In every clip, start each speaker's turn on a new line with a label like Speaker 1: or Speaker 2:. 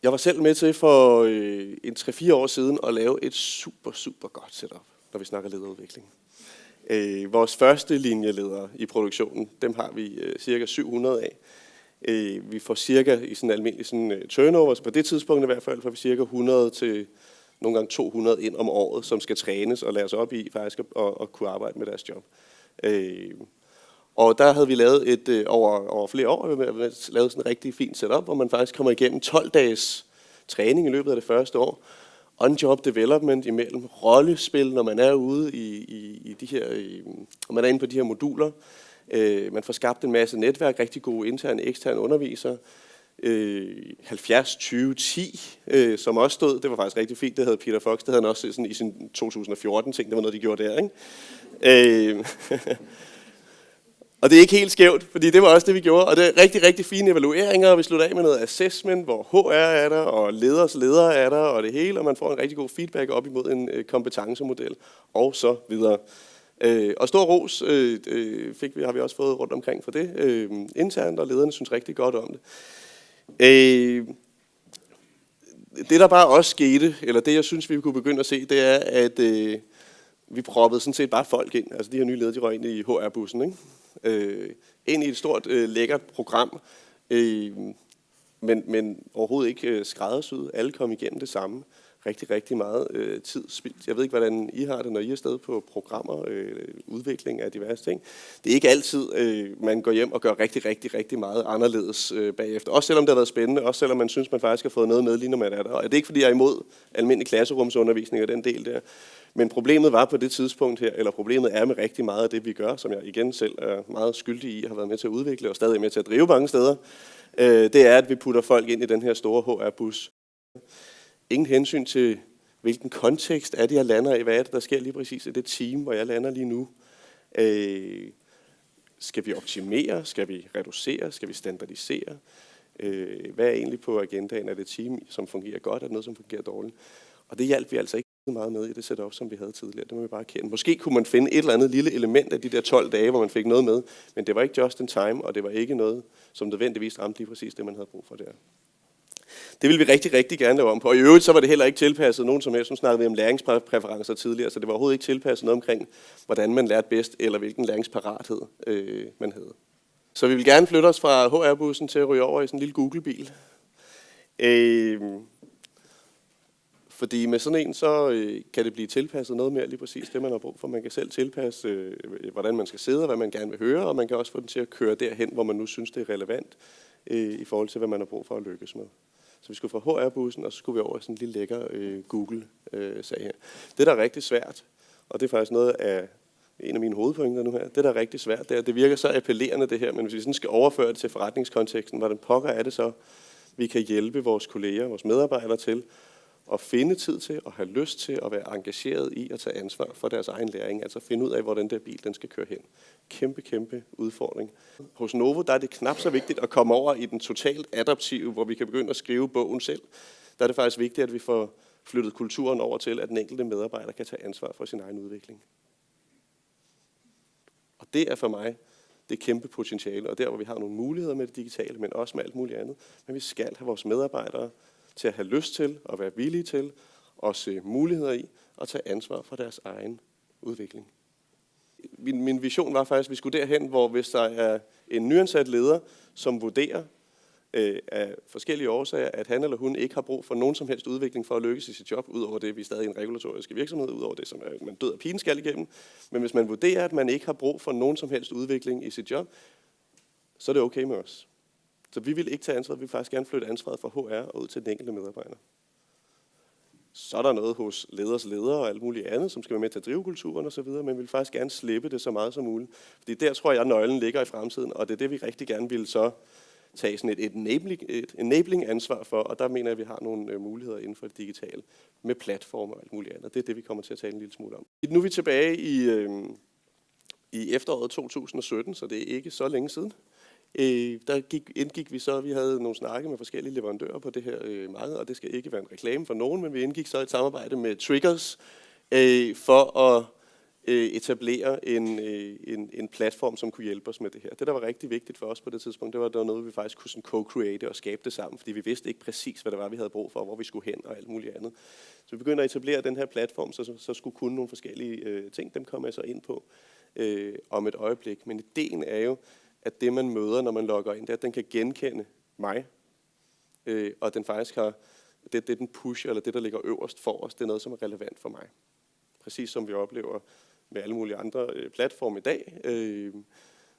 Speaker 1: Jeg var selv med til for en 3-4 år siden at lave et super godt setup, når vi snakker lederudvikling. Vores første linjeledere i produktionen, dem har vi cirka 700 af. Vi får cirka i sådan almindelig sådan turnover, så på det tidspunkt i hvert fald får vi cirka 100 til nogle gange 200 ind om året, som skal trænes og læres op i faktisk at kunne arbejde med deres job. Og der havde vi lavet over flere år, lavet sådan en rigtig fin setup, hvor man faktisk kommer igennem 12 dages træning i løbet af det første år. On-job development imellem rollespil, når man er ude i de her, når man er inde på de her moduler. Man får skabt en masse netværk, rigtig gode interne og eksterne undervisere. 70-20-10, som også stod, det var faktisk rigtig fint, det havde Peter Fox, det havde han også sådan i sin 2014-ting, det var noget, de gjorde der, ikke? Og det er ikke helt skævt, fordi det var også det, vi gjorde. Og det er rigtig fine evalueringer, og vi slutter af med noget assessment, hvor HR er der, og leders ledere er der, og det hele, og man får en rigtig god feedback op imod en kompetencemodel, og så videre. Og stor ros har vi også fået rundt omkring for det internt, og lederne synes rigtig godt om det. Det der bare også skete, eller det jeg synes, vi kunne begynde at se, det er, at vi proppede sådan set bare folk ind. Altså de her nye ledere, de røg ind i HR-bussen, ikke? Ind i et stort, lækkert program, men overhovedet ikke skræddersyet. Alle kom igennem det samme. Rigtig meget tid spildt. Jeg ved ikke, hvordan I har det, når I er afsted på programmer, udvikling af diverse ting. Det er ikke altid, man går hjem og gør rigtig meget anderledes bagefter. Også selvom det har været spændende, også selvom man synes, man faktisk har fået noget med, lige når man er der. Og det er ikke, fordi jeg er imod almindelig klasserumsundervisning og den del der. Men problemet var på det tidspunkt her, eller problemet er med rigtig meget af det, vi gør, som jeg igen selv er meget skyldig i, har været med til at udvikle og stadig med til at drive mange steder, det er, at vi putter folk ind i den her store HR-bus. Ingen hensyn til, hvilken kontekst er det, jeg lander i. Hvad er det, der sker lige præcis i det team, hvor jeg lander lige nu? Skal vi optimere? Skal vi reducere? Skal vi standardisere? Hvad er egentlig på agendaen? Er det team, som fungerer godt? Er det noget, som fungerer dårligt? Og det hjalp vi altså ikke meget med i det setup, som vi havde tidligere. Det må vi bare kende. Måske kunne man finde et eller andet lille element af de der 12 dage, hvor man fik noget med, men det var ikke just in time, og det var ikke noget, som nødvendigvis ramte lige præcis det, man havde brug for der. Det ville vi rigtig gerne lave om på. Og i øvrigt så var det heller ikke tilpasset nogen som helst. Nu snakkede vi om læringspræferencer tidligere, så det var overhovedet ikke tilpasset noget omkring, hvordan man lærte bedst, eller hvilken læringsparathed man havde. Så vi vil gerne flytte os fra HR-bussen til at ryge over i sådan en lille Google-bil. Fordi med sådan en, så kan det blive tilpasset noget mere lige præcis det, man har brug for. Man kan selv tilpasse, hvordan man skal sidde, og hvad man gerne vil høre, og man kan også få den til at køre derhen, hvor man nu synes, det er relevant i forhold til, hvad man har brug for at lykkes med. Så vi skulle fra HR-bussen, og så skulle vi over i sådan en lille lækker Google-sag her. Det, der er rigtig svært, og det er faktisk noget af en af mine hovedpointer nu her, det, der er rigtig svært, det er, at det virker så appellerende det her, men hvis vi sådan skal overføre det til forretningskonteksten, hvordan pokker er det så, vi kan hjælpe vores kolleger, vores medarbejdere til at finde tid til og have lyst til at være engageret i at tage ansvar for deres egen læring, altså finde ud af, hvor den der bil den skal køre hen. Kæmpe udfordring. Hos Novo der er det knap så vigtigt at komme over i den totalt adaptive, hvor vi kan begynde at skrive bogen selv. Der er det faktisk vigtigt, at vi får flyttet kulturen over til, at den enkelte medarbejder kan tage ansvar for sin egen udvikling. Og det er for mig det kæmpe potentiale, og der hvor vi har nogle muligheder med det digitale, men også med alt muligt andet. Men vi skal have vores medarbejdere til at have lyst til og være villige til at se muligheder i og tage ansvar for deres egen udvikling. Min vision var faktisk, at vi skulle derhen, hvor hvis der er en nyansat leder, som vurderer af forskellige årsager, at han eller hun ikke har brug for nogen som helst udvikling for at lykkes i sit job, udover det, vi er stadig i en regulatorisk virksomhed, udover det, som man død og pigen skal igennem. Men hvis man vurderer, at man ikke har brug for nogen som helst udvikling i sit job, så er det okay med os. Så vi vil ikke tage ansvaret, vi vil faktisk gerne flytte ansvaret fra HR og ud til den enkelte medarbejder. Så er der noget hos leders ledere og alt muligt andet, som skal være med til at drive kulturen osv., men vi vil faktisk gerne slippe det så meget som muligt. Fordi der tror jeg, nøglen ligger i fremtiden, og det er det, vi rigtig gerne vil så tage sådan et enabling ansvar for, og der mener jeg, at vi har nogle muligheder inden for det digitale med platformer og alt muligt andet. Det er det, vi kommer til at tale en lille smule om. Nu er vi tilbage i efteråret 2017, så det er ikke så længe siden. Indgik vi så, vi havde nogle snakke med forskellige leverandører på det her marked, og det skal ikke være en reklame for nogen, men vi indgik så et samarbejde med Triggers for at etablere en platform, som kunne hjælpe os med det her. Det, der var rigtig vigtigt for os på det tidspunkt, det var noget, vi faktisk kunne sådan co-create og skabe det sammen, fordi vi vidste ikke præcis, hvad det var, vi havde brug for, hvor vi skulle hen og alt muligt andet. Så vi begyndte at etablere den her platform, så skulle kunne nogle forskellige ting, dem kommer jeg så ind på om et øjeblik. Men ideen er jo, at det, man møder, når man logger ind, det er, at den kan genkende mig, og den faktisk har, det den push, eller det, der ligger øverst for os, det er noget, som er relevant for mig. Præcis som vi oplever med alle mulige andre platforme i dag,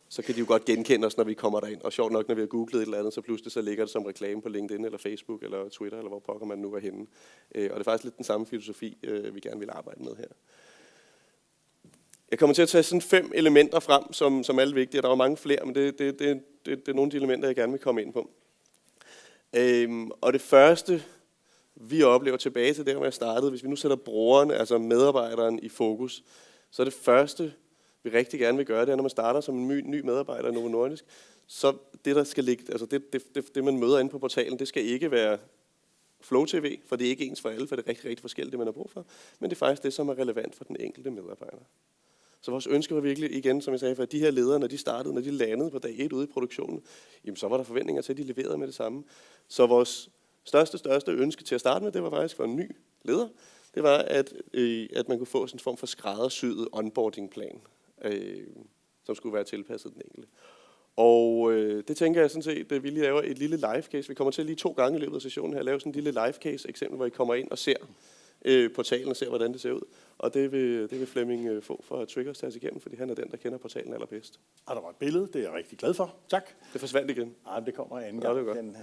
Speaker 1: så kan de jo godt genkende os, når vi kommer derind. Og sjovt nok, når vi har googlet et eller andet, så pludselig så ligger det som reklame på LinkedIn, eller Facebook, eller Twitter, eller hvor pokker man nu er henne. Og det er faktisk lidt den samme filosofi, vi gerne vil arbejde med her. Jeg kommer til at tage sådan 5 elementer frem, som er alle vigtige. Der var mange flere, men det er nogle af de elementer, jeg gerne vil komme ind på. Og det første, vi oplever tilbage til der, hvor jeg startede, hvis vi nu sætter brugeren, altså medarbejderen, i fokus, så er det første, vi rigtig gerne vil gøre, det er, når man starter som en ny medarbejder i Novo Nordisk, så det, der skal ligge, altså det man møder inde på portalen, det skal ikke være Flow TV, for det er ikke ens for alle, for det er rigtig, rigtig forskelligt, det man har brug for, men det er faktisk det, som er relevant for den enkelte medarbejder. Så vores ønske var virkelig, igen, som jeg sagde, for at de her ledere, når de startede, når de landede på dag 1 ude i produktionen, jamen så var der forventninger til, at de leverede med det samme. Så vores største ønske til at starte med, det var faktisk for en ny leder, det var, at man kunne få sådan en form for skræddersyet onboardingplan, som skulle være tilpasset den enkelte. Og det tænker jeg sådan set, at vi lige laver et lille live case. Vi kommer til lige 2 gange i løbet af sessionen her at lave sådan en lille live case eksempel, hvor I kommer ind og ser portalen og ser, hvordan det ser ud. Og det vil Flemming få for Triggers tage os igennem, fordi han er den, der kender portalen allerbedst.
Speaker 2: Og der var et billede, det er jeg rigtig glad for. Tak.
Speaker 1: Det forsvandt igen.
Speaker 2: Nej, det kommer anden
Speaker 1: gang.
Speaker 2: Ja, det er godt.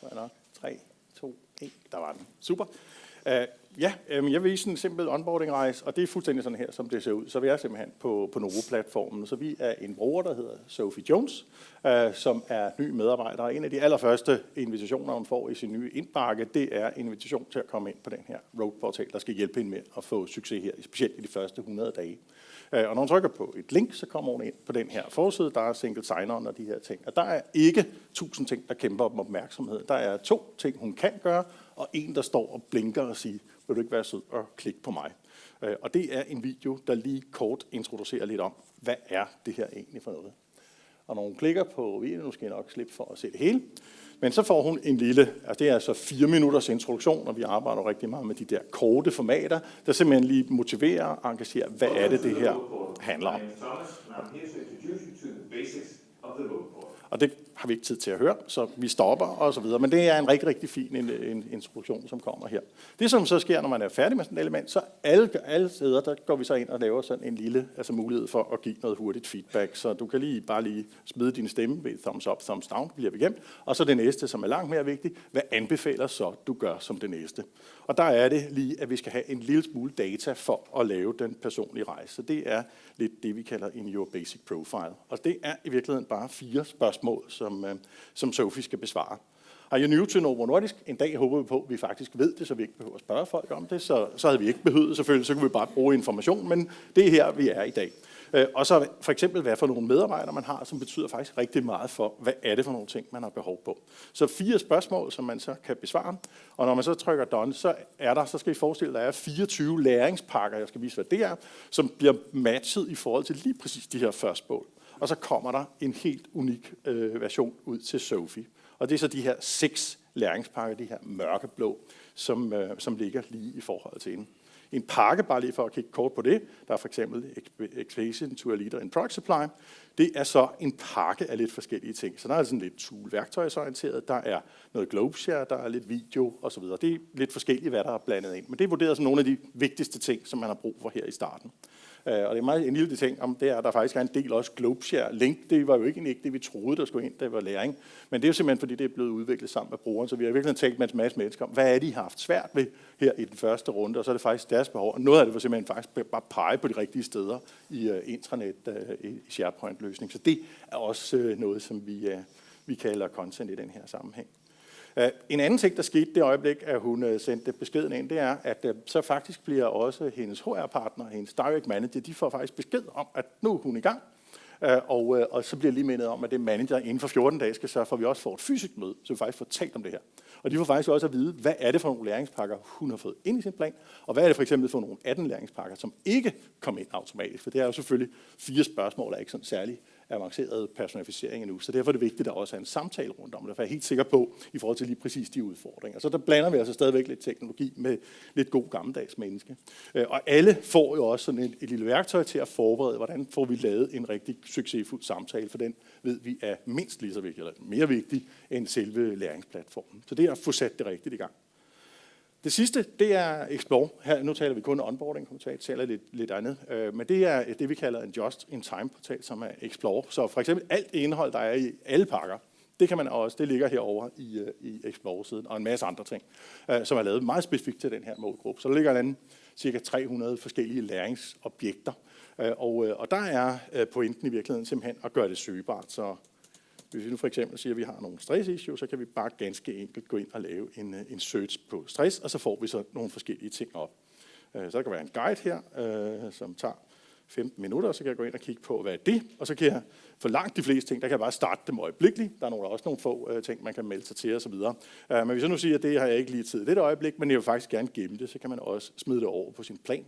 Speaker 2: Tror jeg nok. 3, 2, 1. Der var den. Super. Jeg vil vise en simpel onboarding-rejse, og det er fuldstændig sådan her, som det ser ud. Så vi er simpelthen på Novo-platformen. Så vi er en bruger, der hedder Sophie Jones, som er ny medarbejder. En af de allerførste invitationer, hun får i sin nye indbakke, det er invitation til at komme ind på den her roadportal, der skal hjælpe hende med at få succes her, specielt i de første 100 dage. Og når hun trykker på et link, så kommer hun ind på den her forside. Der er single sign-on og de her ting. Og der er ikke 1000 ting, der kæmper om opmærksomhed. Der er 2 ting, hun kan gøre, og en, der står og blinker og siger, vil du ikke være sød og klikke på mig? Og det er en video, der lige kort introducerer lidt om, hvad er det her egentlig for noget? Og når hun klikker på videoen, nu skal jeg nok slippe for at se det hele, men så får hun en lille, altså det er altså 4 minutters introduktion, og vi arbejder rigtig meget med de der korte formater, der simpelthen lige motiverer og engagerer, hvad er det her handler om. Og det har vi ikke tid til at høre, så vi stopper og så videre. Men det er en rigtig, rigtig fin en introduktion, som kommer her. Det, som så sker, når man er færdig med sådan et element, så alle steder, der går vi så ind og laver sådan en lille mulighed for at give noget hurtigt feedback. Så du kan bare lige smide din stemme ved thumbs up, thumbs down, det bliver vi igennem. Og så det næste, som er langt mere vigtigt, hvad anbefaler så, du gør som det næste? Og der er det lige, at vi skal have en lille smule data for at lave den personlige rejse. Så det er lidt det, vi kalder in your basic profile. Og det er i virkeligheden bare 4 spørgsmål, som Sophie skal besvare. Are you new to Novo Nordisk? En dag håber vi på, at vi faktisk ved det, så vi ikke behøver at spørge folk om det. Så havde vi ikke behøvet, selvfølgelig, så kunne vi bare bruge information, men det er her, vi er i dag. Og så for eksempel, hvad for nogle medarbejdere man har, som betyder faktisk rigtig meget for, hvad er det for nogle ting, man har behov på. Så 4 spørgsmål, som man så kan besvare, og når man så trykker done, så skal I forestille, at der er 24 læringspakker, jeg skal vise, hvad det er, som bliver matchet i forhold til lige præcis de her spørgsmål. Og så kommer der en helt unik version ud til Sophie. Og det er så de her 6 læringspakker, de her mørkeblå, som ligger lige i forhold til hende. En pakke, bare lige for at kigge kort på det, der er for eksempel Expedition to a Leader in Product Supply. Det er så en pakke af lidt forskellige ting. Så der er sådan lidt tool-værktøjsorienteret, der er noget Globeshare, der er lidt video osv. Det er lidt forskelligt, hvad der er blandet ind. Men det er vurderet som nogle af de vigtigste ting, som man har brug for her i starten. Og det er meget en lille ting om, det er, at der faktisk er en del også Globeshare link. Det var jo ikke det, vi troede, der skulle ind, det var læring. Men det er jo simpelthen, fordi det er blevet udviklet sammen med brugeren. Så vi har virkelig talt med en masse mennesker om, hvad er de har haft svært ved her i den første runde, og så er det faktisk deres behov. Og noget af det var simpelthen faktisk bare pege på de rigtige steder i intranet i SharePoint-løsning. Så det er også noget, som vi kalder content i den her sammenhæng. En anden ting, der skete det øjeblik, at hun sendte beskeden ind, det er, at så faktisk bliver også hendes HR-partner, hendes direct manager, de får faktisk besked om, at nu er hun i gang. Og så bliver jeg lige mindet om, at det manager inden for 14 dage skal sørge for, at vi også får et fysisk møde, så vi faktisk får talt om det her. Og de får faktisk også at vide, hvad er det for nogle læringspakker, hun har fået ind i sin plan, og hvad er det for eksempel for nogle 18 læringspakker, som ikke kom ind automatisk. For det er jo selvfølgelig 4 spørgsmål, der er ikke sådan særlig avanceret personificering endnu. Så derfor er det vigtigt, at der også er en samtale rundt om det, for jeg er helt sikker på, i forhold til lige præcis de udfordringer. Så der blander vi altså stadigvæk lidt teknologi med lidt god gammeldags menneske. Og alle får jo også sådan et lille værktøj til at forberede, hvordan får vi lavet en rigtig succesfuld samtale, for den ved vi er mindst lige så vigtig, eller mere vigtig end selve læringsplatformen. Så det er at få sat det rigtigt i gang. Det sidste, det er Explore. Her, nu taler vi kun onboarding, vi taler lidt andet. Men det er det, vi kalder en just-in-time-portal, som er Explore. Så for eksempel alt indhold, der er i alle pakker, det kan man også, det ligger herovre i Explore-siden, og en masse andre ting, som er lavet meget specifikt til den her målgruppe. Så der ligger cirka 300 forskellige læringsobjekter. Og der er pointen i virkeligheden simpelthen at gøre det søgebart. Så hvis vi nu for eksempel siger, at vi har nogle stress-issues, så kan vi bare ganske enkelt gå ind og lave en search på stress, og så får vi så nogle forskellige ting op. Så der kan være en guide her, som tager 15 minutter, og så kan jeg gå ind og kigge på, hvad er det, og så kan jeg for langt de fleste ting, der kan jeg bare starte dem øjeblikkeligt. Der er også nogle få ting, man kan melde sig til osv. Men hvis jeg nu siger, at det har jeg ikke lige tid i det øjeblik, men jeg vil faktisk gerne gemme det, så kan man også smide det over på sin plan.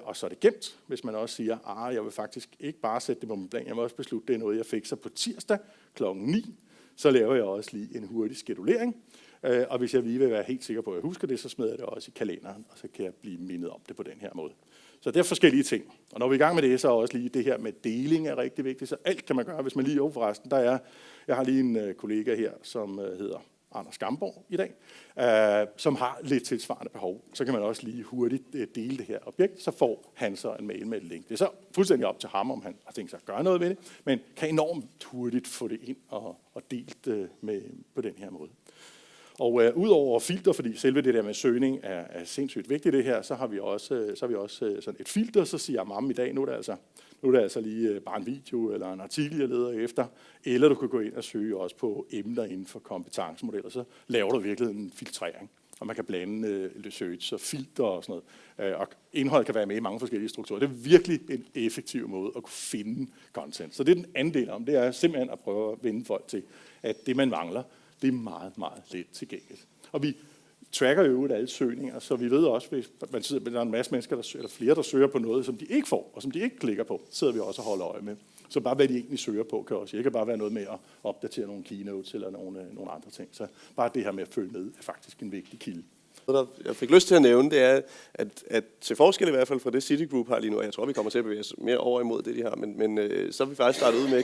Speaker 2: Og så er det gemt, hvis man også siger, jeg vil faktisk ikke bare sætte det på min plan, jeg må også beslutte, det er noget, jeg fikser på tirsdag kl. 9. Så laver jeg også lige en hurtig skedulering. Og hvis jeg lige vil være helt sikker på, at jeg husker det, så smider jeg det også i kalenderen, og så kan jeg blive mindet om det på den her måde. Så det er forskellige ting. Og når vi er i gang med det, så er også lige det her med deling er rigtig vigtigt. Så alt kan man gøre, hvis man lige forresten. Jeg har lige en kollega her, som hedder Anders Gamborg i dag, som har lidt tilsvarende behov. Så kan man også lige hurtigt dele det her objekt, så får han så en mail med et link. Det er så fuldstændig op til ham, om han har tænkt sig at gøre noget ved det, men kan enormt hurtigt få det ind og delt på den her måde. Og udover filter, fordi selve det der med søgning er sindssygt vigtigt det her, så har vi også sådan et filter, så siger mamma i dag, nu er det altså lige bare en video eller en artikel, jeg leder efter, eller du kan gå ind og søge også på emner inden for kompetencemodeller, så laver du virkelig en filtrering, og man kan blande search og filter og sådan noget, og indhold kan være med i mange forskellige strukturer. Det er virkelig en effektiv måde at kunne finde content. Så det er den anden del om, det er simpelthen at prøve at vende folk til, at det man mangler, det er meget, meget let tilgængeligt. Og vi tracker jo alle søgninger, så vi ved også, hvis man sidder med en masse mennesker, eller flere, der søger på noget, som de ikke får, og som de ikke klikker på, sidder vi også og holder øje med. Så bare hvad de egentlig søger på, kan også ikke bare være noget med at opdatere nogle keynotes eller nogle andre ting. Så bare det her med at følge med er faktisk en vigtig kilde.
Speaker 1: Jeg fik lyst til at nævne, det er, at til forskel i hvert fald fra det Citigroup har lige nu, og jeg tror, vi kommer til at bevæge os mere over imod det, de har, men så er vi faktisk startet ud med,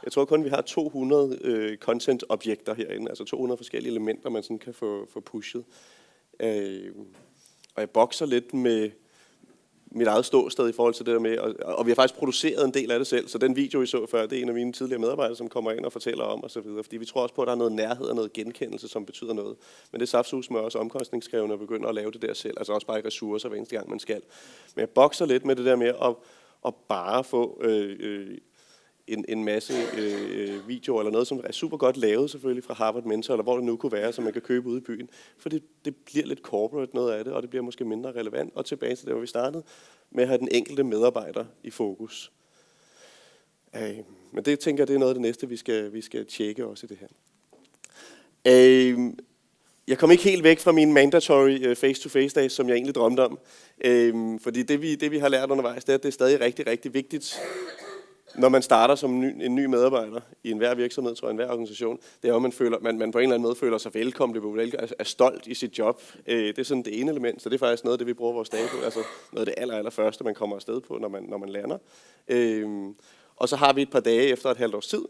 Speaker 1: jeg tror kun, vi har 200 content-objekter herinde, altså 200 forskellige elementer, man sådan kan få pushet. Og jeg bokser lidt med mit eget ståsted i forhold til det der med, og vi har faktisk produceret en del af det selv, så den video, I så før, det er en af mine tidligere medarbejdere, som kommer ind og fortæller om og så videre, fordi vi tror også på, at der er noget nærhed og noget genkendelse, som betyder noget. Men det er saftsus med også omkostningskrævende at begynde at lave det der selv, altså også bare i ressourcer hver eneste gang, man skal. Men jeg bokser lidt med det der med at bare få en masse videoer eller noget, som er super godt lavet selvfølgelig fra Harvard Mentor, eller hvor det nu kunne være, som man kan købe ude i byen. For det bliver lidt corporate noget af det, og det bliver måske mindre relevant. Og tilbage til det, hvor vi startede, med at have den enkelte medarbejder i fokus. Men det tænker jeg, det er noget af det næste, vi skal tjekke også i det her. Jeg kom ikke helt væk fra mine mandatory face-to-face-dage, som jeg egentlig drømte om. Fordi det vi har lært undervejs, det er, at det er stadig rigtig, rigtig vigtigt, når man starter som en ny medarbejder i enhver virksomhed, tror jeg, enhver organisation, det er jo, at man på en eller anden måde føler sig velkommen, er stolt i sit job. Det er sådan det ene element, så det er faktisk noget af det, vi bruger vores dage på. Altså noget af det allerførste, man kommer afsted på, når man lander. Og så har vi et par dage efter et halvt års tid,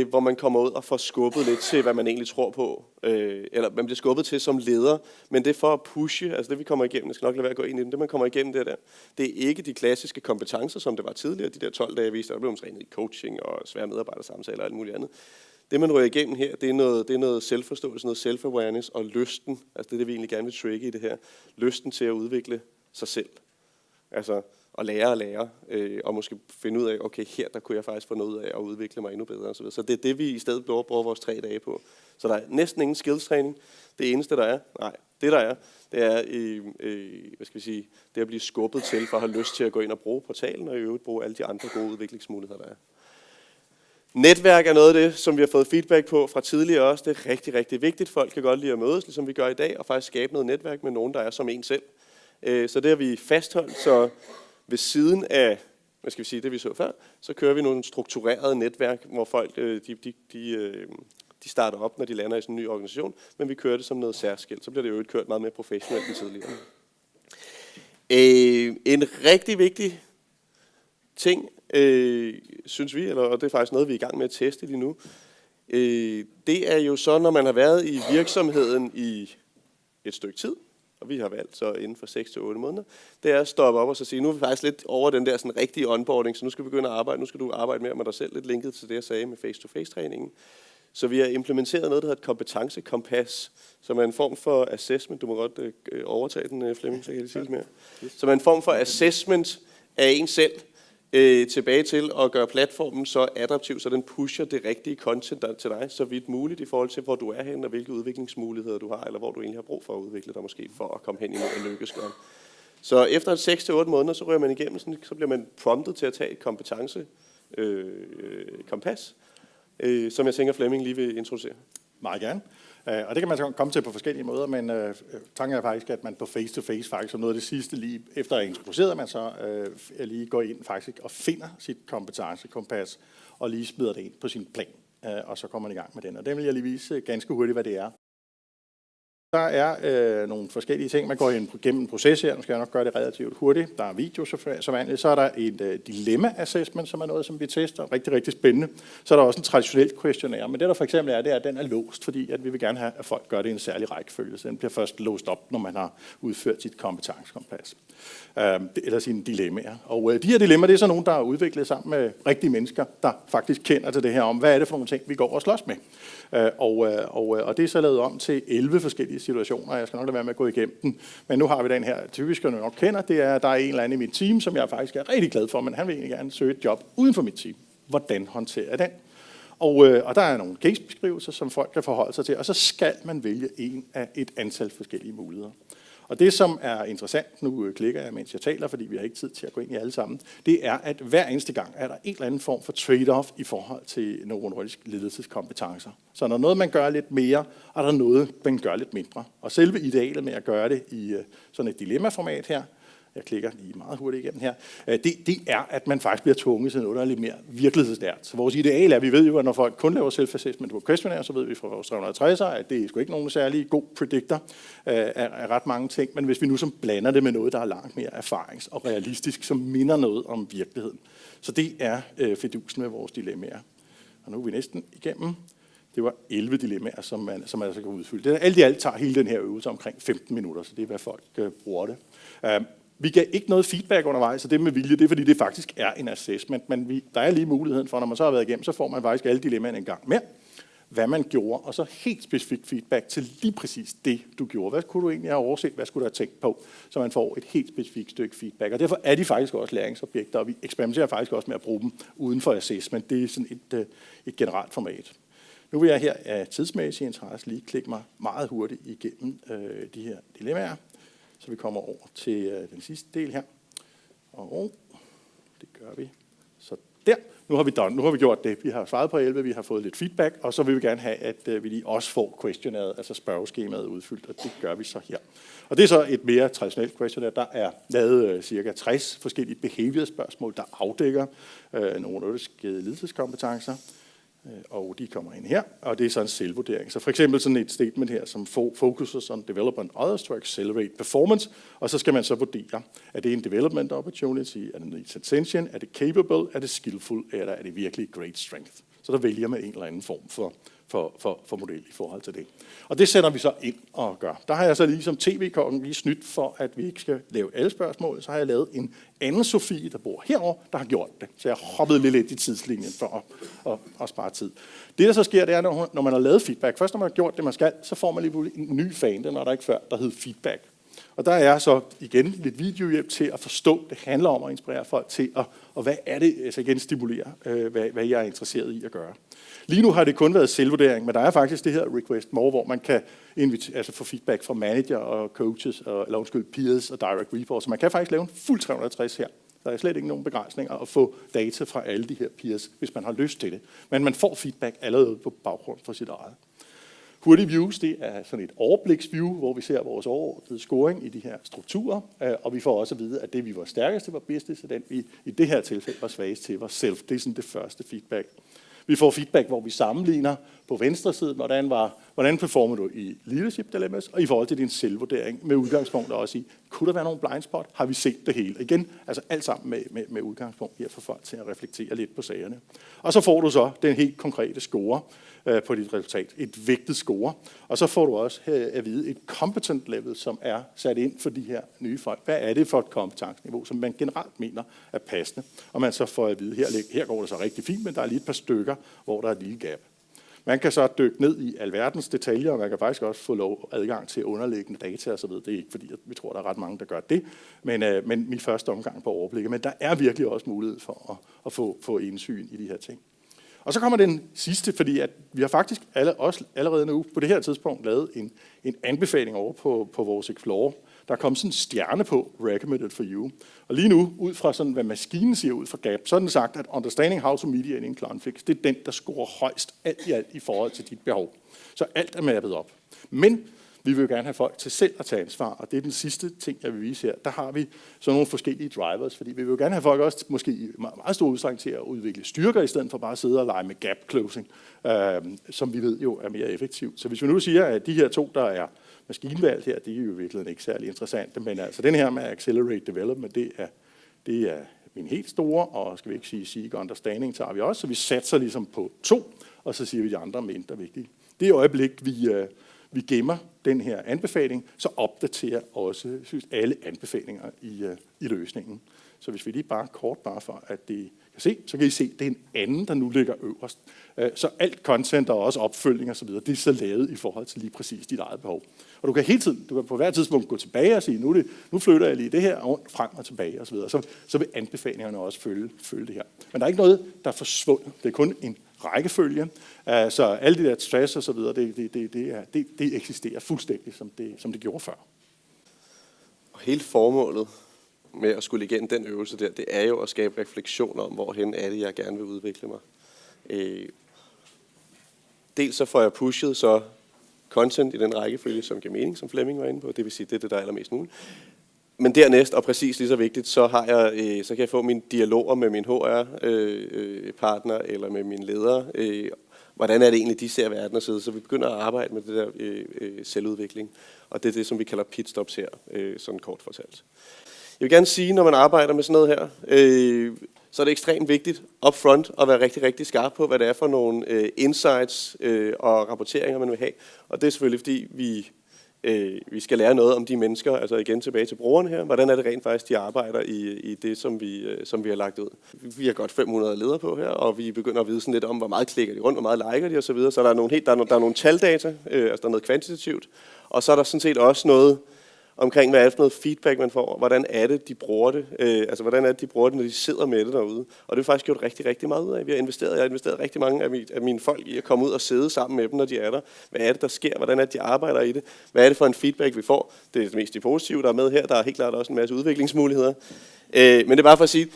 Speaker 1: hvor man kommer ud og får skubbet lidt til, hvad man egentlig tror på. Eller man bliver skubbet til som leder, men det er for at pushe, altså det vi kommer igennem, jeg skal nok lade være at gå ind i det man kommer igennem det der, det er ikke de klassiske kompetencer, som det var tidligere, de der 12 dage, jeg viste, der blev trænet i coaching og svære medarbejdersamtaler og alt muligt andet. Det man ryger igennem her, det er noget selvforståelse, noget self-awareness og lysten, altså det er det, vi egentlig gerne vil trigge i det her, lysten til at udvikle sig selv. Altså at lære, og måske finde ud af, okay, her der kunne jeg faktisk få noget ud af at udvikle mig endnu bedre. Og så videre. Så det er det, vi i stedet bruger vores 3 dage på. Så der er næsten ingen skills-træning. Det eneste, der er, det er, det at blive skubbet til for at have lyst til at gå ind og bruge portalen, og i øvrigt bruge alle de andre gode udviklingsmuligheder, der er. Netværk er noget af det, som vi har fået feedback på fra tidligere også. Det er rigtig, rigtig vigtigt. Folk kan godt lide at mødes, ligesom vi gør i dag, og faktisk skabe noget netværk med nogen, der er som en selv. Så det har vi fastholdt, så ved siden af, hvad skal vi sige, det vi så før, så kører vi nogle strukturerede netværk, hvor folk de starter op, når de lander i sådan en ny organisation, men vi kører det som noget særskilt. Så bliver det jo kørt meget mere professionelt end tidligere. En rigtig vigtig ting, synes vi, og det er faktisk noget, vi er i gang med at teste lige nu, det er jo så, når man har været i virksomheden i et stykke tid, og vi har valgt så inden for 6 til 8 måneder, det er at stoppe op og så sige, nu er vi faktisk lidt over den der sådan rigtige onboarding, så nu skal vi begynde at arbejde, nu skal du arbejde mere med dig selv, lidt linket til det, jeg sagde med face-to-face-træningen. Så vi har implementeret noget, der hedder et kompetencekompas, som er en form for assessment. Du må godt overtage den, Flemming, så kan jeg sige lidt mere. Som er en form for assessment af en selv, tilbage til at gøre platformen så adaptiv, så den pusher det rigtige content til dig, så vidt muligt i forhold til, hvor du er henne, og hvilke udviklingsmuligheder du har, eller hvor du egentlig har brug for at udvikle dig måske, for at komme hen i og lykkes godt. Så efter 6 til 8 måneder, så rører man igennem, så bliver man promptet til at tage et kompetencekompas, som jeg tænker, Flemming lige vil introducere.
Speaker 2: Meget gerne. Og det kan man så komme til på forskellige måder, men tanken er faktisk, at man på face-to-face faktisk som noget af det sidste, lige efter at have introduceret, man så lige går ind faktisk og finder sit kompetencekompas og lige smider det ind på sin plan, og så kommer man i gang med den. Og den vil jeg lige vise ganske hurtigt, hvad det er. Der er nogle forskellige ting. Man går igennem en proces her. Nu skal jeg nok gøre det relativt hurtigt. Der er video som vanligt. Så er der et dilemma-assessment, som er noget, som vi tester. Rigtig, rigtig spændende. Så er der også en traditionel questionnaire. Men det der for eksempel er, det er, at den er låst, fordi at vi vil gerne have, at folk gør det i en særlig rækkefølge. Så den bliver først låst op, når man har udført sit kompetencekompas. Eller sine dilemmaer. Og de her dilemmaer, det er så nogle, der er udviklet sammen med rigtige mennesker, der faktisk kender til det her om, hvad er det for nogle ting, vi går og slås med. Og det er så lavet om til 11 forskellige situationer. Jeg skal nok lade være med at gå igennem den. Men nu har vi den her, typisk jeg nok kender, det er, at der er en eller anden i mit team, som jeg faktisk er rigtig glad for, men han vil egentlig gerne søge et job uden for mit team. Hvordan håndterer jeg den? Og der er nogle case-beskrivelser, som folk kan forholde sig til, og så skal man vælge en af et antal forskellige muligheder. Og det, som er interessant, nu klikker jeg, mens jeg taler, fordi vi har ikke tid til at gå ind i alle sammen, det er, at hver eneste gang er der en eller anden form for trade-off i forhold til neurologisk ledelseskompetencer. Så når noget, man gør lidt mere, og der er noget, man gør lidt mindre. Og selve idealet med at gøre det i sådan et dilemma-format her, jeg klikker lige meget hurtigt igennem her, det er, at man faktisk bliver tvunget til noget, der er lidt mere virkelighedsnært. Så vores ideal er, vi ved jo, at når folk kun laver self-assessment på questionnaire, så ved vi fra vores 360'er, at det er sgu ikke nogen særlig god predictor af ret mange ting, men hvis vi nu som blander det med noget, der er langt mere erfarings- og realistisk, som minder noget om virkeligheden. Så det er fidusen med vores dilemmaer. Og nu er vi næsten igennem. Det var 11 dilemmaer, som man altså kan udfylde. Alt i alt tager hele den her øvelse omkring 15 minutter, så det er, hvad folk bruger det. Vi gav ikke noget feedback undervejs, så det med vilje, det er, fordi det faktisk er en assessment, men der er lige muligheden for, når man så har været igennem, så får man faktisk alle dilemmaerne en gang mere, hvad man gjorde, og så helt specifikt feedback til lige præcis det, du gjorde. Hvad kunne du egentlig have overset, hvad skulle du have tænkt på, så man får et helt specifikt stykke feedback. Og derfor er de faktisk også læringsobjekter, og vi eksperimenterer faktisk også med at bruge dem uden for assessment. Det er sådan et generelt format. Nu vil jeg her af tidsmæssig interesse lige klikke mig meget hurtigt igennem de her dilemmaer. Så vi kommer over til den sidste del her. Og det gør vi. Så der. Nu har vi gjort det. Vi har svaret på 11, vi har fået lidt feedback, og så vil vi gerne have, at vi lige også får questionnaire, altså spørgeskemaet udfyldt, og det gør vi så her. Og det er så et mere traditionelt questionnaire. Der er lavet cirka 60 forskellige behavior-spørgsmål, der afdækker neurologiske ledelseskompetencer. Og de kommer ind her, og det er så en selvvurdering. Så for eksempel sådan et statement her, som focuses on development others to accelerate performance, og så skal man så vurdere, er det en development opportunity, er det needs attention, er det capable, er det skillful, eller er det virkelig great strength. Så der vælger man en eller anden form for model i forhold til det. Og det sætter vi så ind og gør. Der har jeg så lige som tv-kongen lige snydt for, at vi ikke skal lave alle spørgsmål. Så har jeg lavet en anden Sofie, der bor herovre, der har gjort det. Så jeg hoppede lidt i tidslinjen for at spare tid. Det, der så sker, det er, når man har lavet feedback. Først når man har gjort det, man skal, så får man lige en ny fan, den var der ikke før, der hed feedback. Og der er så igen lidt videohjælp til at forstå, det handler om at inspirere folk til, og hvad er det, altså igen stimulere, hvad jeg er interesseret i at gøre. Lige nu har det kun været selvvurdering, men der er faktisk det her request more, hvor man kan få feedback fra manager og coaches, eller peers og direct reports. Så man kan faktisk lave en fuld 360 her. Der er slet ikke nogen begrænsninger at få data fra alle de her peers, hvis man har lyst til det. Men man får feedback allerede på baggrund for sit eget. Hurtige views, det er sådan et overbliksview, hvor vi ser vores overordnede scoring i de her strukturer, og vi får også at vide, at det vi var stærkest til var business, og den vi i det her tilfælde var svagest til var self. Det er sådan det første feedback. Vi får feedback, hvor vi sammenligner på venstre side, hvordan performer du i leadership dilemmas, og i forhold til din selvvurdering med udgangspunkt også i, kunne der være nogle blind spot? Har vi set det hele? Igen, altså alt sammen med udgangspunkt her for folk til at reflektere lidt på sagerne. Og så får du så den helt konkrete score på dit resultat, et vægtet score. Og så får du også at vide et competent level, som er sat ind for de her nye folk. Hvad er det for et kompetenceniveau, som man generelt mener er passende? Og man så får at vide, her går det så rigtig fint, men der er lige et par stykker, hvor der er et lille gap. Man kan så dykke ned i alverdens detaljer, og man kan faktisk også få adgang til underliggende data osv. Det er ikke fordi, at vi tror, der er ret mange, der gør det, men min første omgang på overblikket. Men der er virkelig også mulighed for at få indsyn i de her ting. Og så kommer den sidste, fordi at vi har faktisk allerede nu på det her tidspunkt lavet en anbefaling over på vores Explore. Der er kommet sådan en stjerne på, recommended for you. Og lige nu, ud fra sådan, hvad maskinen siger ud fra Gap, så er den sagt, at understanding how to mediate in conflicts, det er den, der scorer højst alt i forhold til dit behov. Så alt er mappet op. Men vi vil jo gerne have folk til selv at tage ansvar, og det er den sidste ting, jeg vil vise her. Der har vi sådan nogle forskellige drivers, fordi vi vil jo gerne have folk også måske i meget stor udstrækning til at udvikle styrker, i stedet for bare at sidde og lege med gap closing, som vi ved jo er mere effektivt. Så hvis vi nu siger, at de her to, der er maskinvalgt her, de er jo i virkeligheden ikke særlig interessante, men altså den her med Accelerate Development, det er min helt store, og skal vi ikke sige Seek Understanding tager vi også, så vi satser ligesom på 2, og så siger vi de andre mindre vigtige. Det øjeblik, vi gemmer den her anbefaling, så opdaterer også alle anbefalinger i løsningen. Så hvis vi lige kort for, at det kan se, så kan I se, at det er en anden, der nu ligger øverst. Så alt content og også opfølging og så videre, det er så lavet i forhold til lige præcis dit eget behov. Og du kan på hvert tidspunkt gå tilbage og sige, nu flytter jeg lige det her rundt, frem og tilbage og så videre. Så vil anbefalingerne også følge det her. Men der er ikke noget, der er forsvundet. Det er kun en rækkefølge. Så alle de der stress og så videre, det eksisterer fuldstændig, som det gjorde før.
Speaker 1: Og hele formålet med at skulle igennem den øvelse der, det er jo at skabe refleksioner om, hvorhen er det, jeg gerne vil udvikle mig. Dels så får jeg pushet så content i den rækkefølge, som giver mening, som Flemming var inde på. Det vil sige, det er det, der er allermest muligt. Men dernæst, og præcis lige så vigtigt, så kan jeg få mine dialoger med min HR-partner eller med mine ledere. Hvordan er det egentlig, de ser verden og så vi begynder at arbejde med det der selvudvikling. Og det er det, som vi kalder pitstops her, sådan kort fortalt. Jeg vil gerne sige, når man arbejder med sådan noget her, så er det ekstremt vigtigt upfront at være rigtig, rigtig skarp på, hvad det er for nogle insights og rapporteringer, man vil have. Og det er selvfølgelig, fordi vi skal lære noget om de mennesker, altså igen tilbage til brugerne her. Hvordan er det rent faktisk, de arbejder i det, som vi har lagt ud. Vi har godt 500 ledere på her, og vi begynder at vide sådan lidt om, hvor meget klikker de rundt, hvor meget liker de osv. Så der er nogle taldata, altså der er noget kvantitativt. Og så er der sådan set også noget omkring, hvad er det for noget feedback, man får, hvordan er det, de bruger det, hvordan er det, de bruger det, når de sidder med det derude. Og det har vi faktisk gjort rigtig, rigtig meget ud af. Jeg har investeret rigtig mange af mine folk i at komme ud og sidde sammen med dem, når de er der. Hvad er det, der sker? Hvordan er det, de arbejder i det? Hvad er det for en feedback, vi får? Det er det mest positive, der er med her. Der er helt klart også en masse udviklingsmuligheder. Men det er bare for at sige,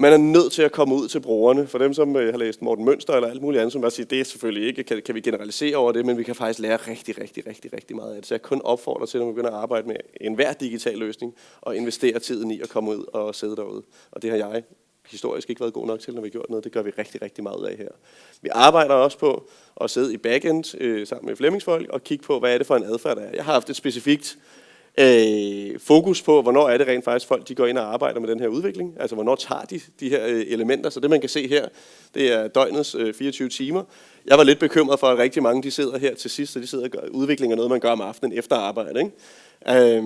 Speaker 1: man er nødt til at komme ud til brugerne. For dem, som har læst Morten Mønster eller alt muligt andet, som bare siger, det er selvfølgelig ikke, kan vi generalisere over det, men vi kan faktisk lære rigtig, rigtig, rigtig, rigtig meget af det. Så jeg kun opfordrer til, at man begynder at arbejde med enhver digital løsning og investere tiden i at komme ud og sidde derude. Og det har jeg historisk ikke været god nok til, når vi har gjort noget. Det gør vi rigtig, rigtig meget ud af her. Vi arbejder også på at sidde i backend sammen med Flemmings-folk og kigge på, hvad er det for en adfærd, der er. Jeg har haft et specifikt fokus på, hvornår er det rent faktisk folk, de går ind og arbejder med den her udvikling. Altså, hvornår tager de her elementer. Så det, man kan se her, det er døgnets 24 timer. Jeg var lidt bekymret for, at rigtig mange, de sidder her til sidst, og de sidder og gør udvikling af noget, man gør om aftenen efter arbejde. Ikke?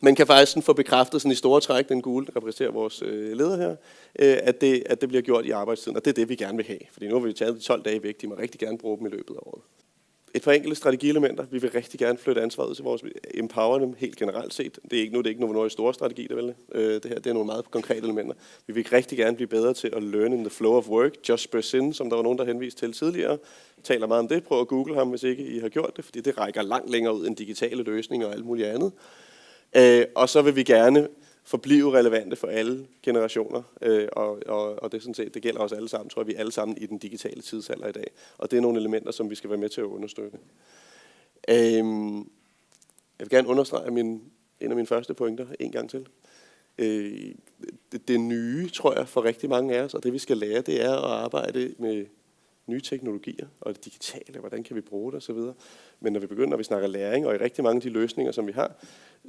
Speaker 1: Man kan faktisk sådan få bekræftet sådan i store træk, den gule, der repræsenterer vores leder her, at det bliver gjort i arbejdstiden, og det er det, vi gerne vil have. Fordi nu har vi taget de 12 dage væk, de må rigtig gerne bruge dem i løbet af året. Et par enkelte strategielementer. Vi vil rigtig gerne flytte ansvaret ud til vores empower dem helt generelt set. Det er ikke nogen store strategi, det her det er nogle meget konkrete elementer. Vi vil rigtig gerne blive bedre til at learn in the flow of work. Josh Bersin, som der var nogen, der henviste til tidligere, taler meget om det. Prøv at google ham, hvis ikke I har gjort det, fordi det rækker langt længere ud end digitale løsninger og alt muligt andet. Og så vil vi gerne forblive relevante for alle generationer, og det, sådan set, det gælder os alle sammen, tror jeg, vi er alle sammen i den digitale tidsalder i dag. Og det er nogle elementer, som vi skal være med til at understøtte. Jeg vil gerne understrege en af mine første pointer en gang til. Det nye, tror jeg, for rigtig mange af os, og det vi skal lære, det er at arbejde med nye teknologier og det digitale, hvordan kan vi bruge det osv. Men når vi snakker læring, og i rigtig mange af de løsninger, som vi har,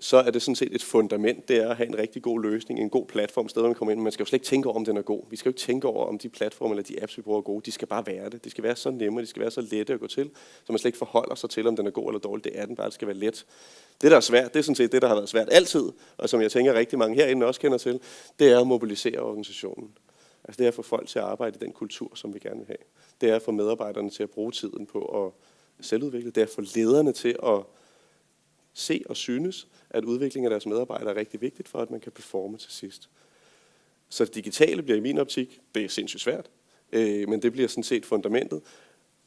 Speaker 1: så er det sådan set et fundament, det er at have en rigtig god løsning, en god platform, sted hvor man kommer ind. Man skal jo slet ikke tænke over, om den er god. Vi skal jo ikke tænke over, om de platforme eller de apps, vi bruger, er gode. De skal bare være det. De skal være så nemme, de skal være så lette at gå til, så man slet ikke forholder sig til, om den er god eller dårlig. Det er den bare, det skal være let. Det, der er svært, det er sådan set det, der har været svært altid, og som jeg tænker rigtig mange herinde også kender til, det er at mobilisere organisationen. Altså det er at få folk til at arbejde i den kultur, som vi gerne vil have. Det er at få medarbejderne til at bruge tiden på at selvudvikle. Det er at få lederne til at se og synes, at udvikling af deres medarbejdere er rigtig vigtigt for, at man kan performe til sidst. Så det digitale bliver i min optik, det er sindssygt svært, men det bliver sådan set fundamentet.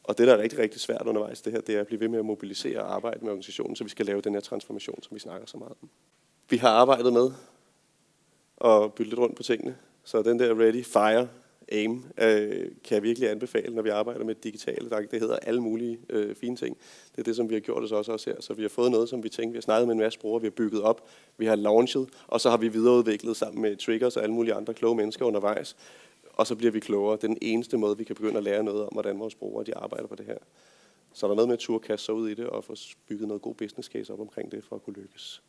Speaker 1: Og det, der er rigtig, rigtig svært undervejs, det her, det er at blive ved med at mobilisere og arbejde med organisationen, så vi skal lave den her transformation, som vi snakker så meget om. Vi har arbejdet med at bytte lidt rundt på tingene, så den der ready, fire, aim, kan jeg virkelig anbefale, når vi arbejder med det digitale. Det hedder alle mulige fine ting. Det er det, som vi har gjort os også her. Så vi har fået noget, som vi tænkte, vi har snakket med en masse brugere, vi har bygget op, vi har launchet, og så har vi videreudviklet sammen med Triggers og alle mulige andre kloge mennesker undervejs. Og så bliver vi klogere. Det er den eneste måde, vi kan begynde at lære noget om, hvordan vores brugere de arbejder på det her. Så er der noget med at turde kaste sig ud i det og få bygget noget god business case op omkring det, for at kunne lykkes.